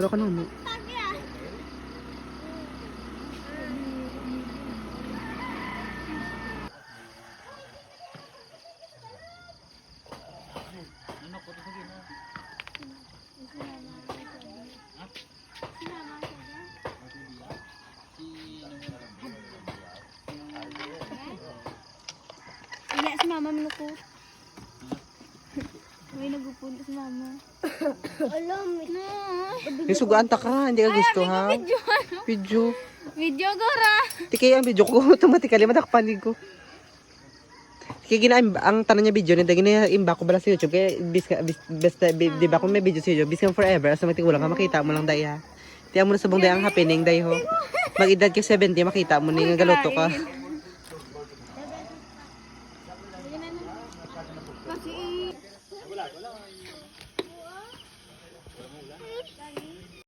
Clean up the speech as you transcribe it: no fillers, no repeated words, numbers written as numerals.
Pero kanuno. Iya si mama menuku. May nagupunta si mama. Alam, no. Yung sugaan ta ka, hindi ka gusto ha. Video. Video. Video gora. Tikay ang video ko, automatically matakpanig ko. Kaya ang tanong niya video, nila gina-imba ko bala sa YouTube. Kaya di ba kung may video sa YouTube, bis kang forever, asa magtigulang ka, makita mo lang daya. Tiyan mo na sa bong daya ang happening, day ho. Mag-edad ka 70, makita mo na yung galuto ka.